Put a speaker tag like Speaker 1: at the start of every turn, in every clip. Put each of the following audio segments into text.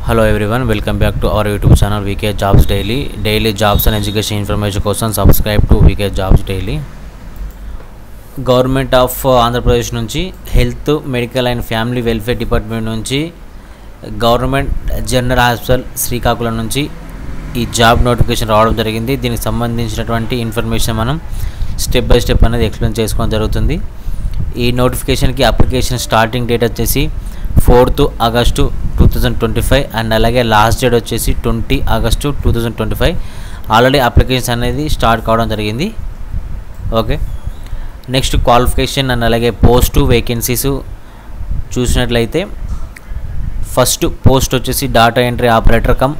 Speaker 1: Hello everyone, welcome back to our YouTube channel VK Jobs Daily. Daily jobs and education information కోసం subscribe to VK Jobs Daily. Government of Andhra Pradesh నుంచి health medical and family welfare department నుంచి government general hospital Srikakulam నుంచి ఈ job notification రావడం జరిగింది. దీనికి సంబంధించినటువంటి information మనం స్టెప్ బై స్టెప్ అనేది ఎక్స్ప్లెయిన్ చేసుకోవడం జరుగుతుంది. ఈ నోటిఫికేషన్కి అప్లికేషన్ స్టార్టింగ్ డేట్ వచ్చేసి 4th August 2025 అండ్ అలాగే లాస్ట్ డేట్ వచ్చేసి 20 August 2025. ఆల్రెడీ అప్లికేషన్స్ అనేది స్టార్ట్ కావడం జరిగింది. ఓకే, నెక్స్ట్ క్వాలిఫికేషన్ అండ్ అలాగే పోస్టు వేకెన్సీస్ చూసినట్లయితే ఫస్ట్ పోస్ట్ వచ్చేసి data entry operator come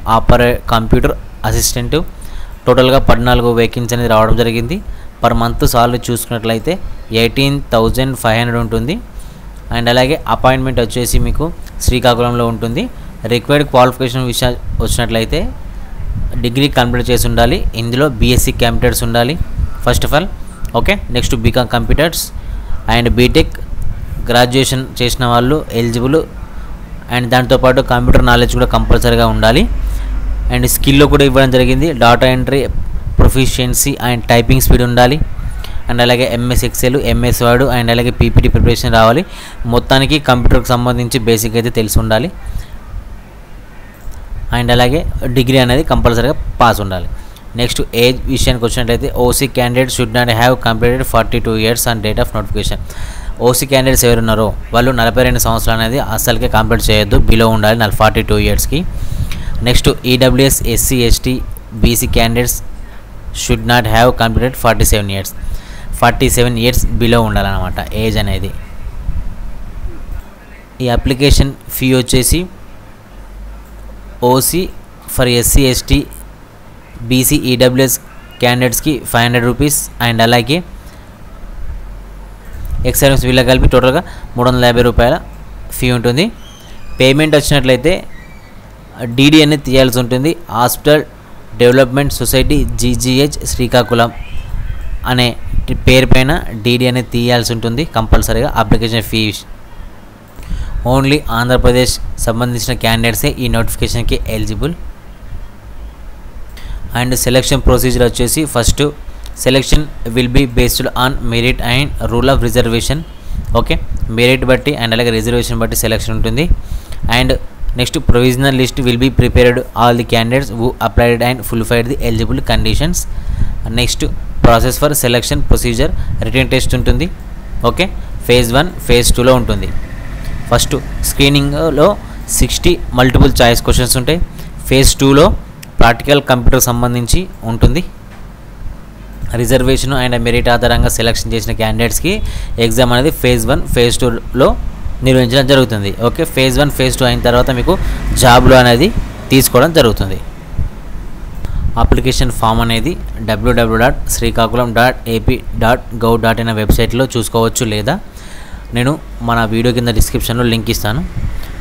Speaker 1: computer assistant. టోటల్గా 14 వేకెన్సీ అనేది రావడం జరిగింది. పర్ మంత్ సాలరీ చూసుకున్నట్లయితే 18,500 ఉంటుంది. అండ్ అలాగే అపాయింట్మెంట్ వచ్చేసి మీకు శ్రీకాకుళంలో ఉంటుంది. రిక్వైర్డ్ క్వాలిఫికేషన్ విషయం వచ్చినట్లయితే డిగ్రీ కంప్లీట్ చేసి ఉండాలి. ఇందులో బీఎస్సీ కంప్యూటర్స్ ఉండాలి first of all. Okay, next BCom computers and BTech graduation చేసిన వాళ్ళు ఎలిజిబుల్. అండ్ దాంతోపాటు కంప్యూటర్ నాలెడ్జ్ కూడా కంపల్సరీగా ఉండాలి. అండ్ స్కిల్లో కూడా ఇవ్వడం జరిగింది. Data entry proficiency and typing speed ఉండాలి. అండ్ అలాగే MS Excel, MS Word and అలాగే పీపీటీ ప్రిపరేషన్ రావాలి. మొత్తానికి కంప్యూటర్కి సంబంధించి బేసిక్ అయితే తెలిసి ఉండాలి. అండ్ అలాగే డిగ్రీ అనేది కంపల్సరీగా పాస్ ఉండాలి. నెక్స్ట్ ఏజ్ విషయానికి వచ్చినట్లయితే OC candidate should not have completed 42 years on date of notification. OC candidates ఎవరున్నారో వాళ్ళు 42 సంవత్సరాలు అనేది అసలుకే కంప్లీట్ చేయొద్దు, బిలో ఉండాలి 42 yearsకి. Next EWS, SC, ST, BC candidates should not have completed 47 years below ఉండాలన్నమాట ఏజ్ అనేది. ఈ అప్లికేషన్ ఫీ వచ్చేసి OC for SC, ST, BC, EWS క్యాండిడేట్స్కి 500 rupees అండ్ అలాగే ఎక్స్ సర్వీస్ వీళ్ళకి కలిపి టోటల్గా 350 రూపాయల ఫీ ఉంటుంది. పేమెంట్ వచ్చినట్లయితే డీడీ అనేది తీయాల్సి ఉంటుంది. Hospital development society GGH Srikakulam అనే పేరు పైన డీడీ అనేది తీయాల్సి ఉంటుంది కంపల్సరీగా. అప్లికేషన్ ఫీ ఓన్లీ ఆంధ్రప్రదేశ్ సంబంధించిన క్యాండిడేట్సే ఈ నోటిఫికేషన్కి ఎలిజిబుల్. అండ్ సెలెక్షన్ ప్రొసీజర్ వచ్చేసి first selection will be based on merit and rule of reservation. Okay, merit బట్టి అండ్ అలాగే రిజర్వేషన్ బట్టి సెలెక్షన్ ఉంటుంది. And next provisional list will be prepared all the candidates who applied and fulfilled the eligible conditions. Next process for selection procedure written test ఉంటుంది. Okay, phase 1 phase 2లో ఉంటుంది. First స్క్రీనింగ్లో 60 multiple choice questions ఉంటాయి. phase 2లో practical computer సంబంధించి ఉంటుంది. Reservation and merit ఆధారంగా selection చేసిన క్యాండిడేట్స్కి ఎగ్జామ్ అనేది phase 1 phase 2లో నిర్వహించడం జరుగుతుంది. ఓకే, phase 1 phase 2 అయిన తర్వాత మీకు జాబ్లో అనేది తీసుకోవడం జరుగుతుంది. అప్లికేషన్ ఫామ్ అనేది www.srikakulam.ap.gov.in వెబ్సైట్లో చూసుకోవచ్చు, లేదా నేను మన వీడియో కింద డిస్క్రిప్షన్లో లింక్ ఇస్తాను.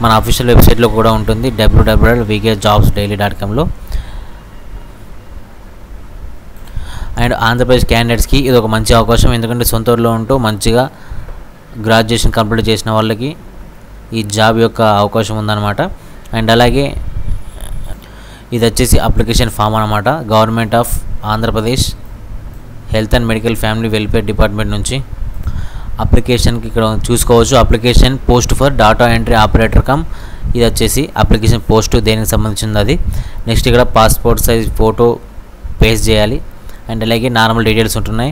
Speaker 1: మన అఫీషియల్ వెబ్సైట్లో కూడా ఉంటుంది www.vkjobsdaily.comలో. అండ్ ఆంధ్రప్రదేశ్ క్యాండిడేట్స్కి ఇది ఒక మంచి అవకాశం, ఎందుకంటే సొంత ఊరిలో ఉంటూ మంచిగా గ్రాడ్యుయేషన్ కంప్లీట్ చేసిన వాళ్ళకి ఈ జాబ్ యొక్క అవకాశం ఉందన్నమాట. అండ్ అలాగే ఇది వచ్చేసి అప్లికేషన్ ఫామ్ అనమాట. Government of Andhra Pradesh health and medical family welfare department నుంచి అప్లికేషన్కి ఇక్కడ చూసుకోవచ్చు. Application post for data entry operator come, ఇది వచ్చేసి అప్లికేషన్ పోస్ట్ దేనికి సంబంధించింది అది. నెక్స్ట్ ఇక్కడ పాస్పోర్ట్ సైజ్ ఫోటో పేస్ట్ చేయాలి. అండ్ అలాగే నార్మల్ డీటెయిల్స్ ఉంటున్నాయి,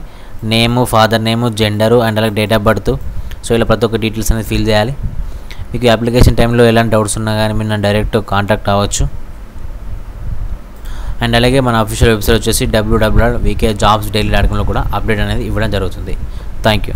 Speaker 1: నేము, ఫాదర్ నేము, జెండరు అండ్ అలాగే డేట్ ఆఫ్ బర్త్. సో ఇలా ప్రతి ఒక్క డీటెయిల్స్ అనేది ఫిల్ చేయాలి. మీకు అప్లికేషన్ టైంలో ఎలాంటి డౌట్స్ ఉన్నా కానీ మీరు నన్ను డైరెక్ట్ కాంటాక్ట్ అవ్వచ్చు. అండ్ అలాగే మన అఫీషియల్ వెబ్సైట్ వచ్చేసి www.vkjobsdaily.comలో కూడా అప్డేట్ అనేది ఇవ్వడం జరుగుతుంది. Thank you.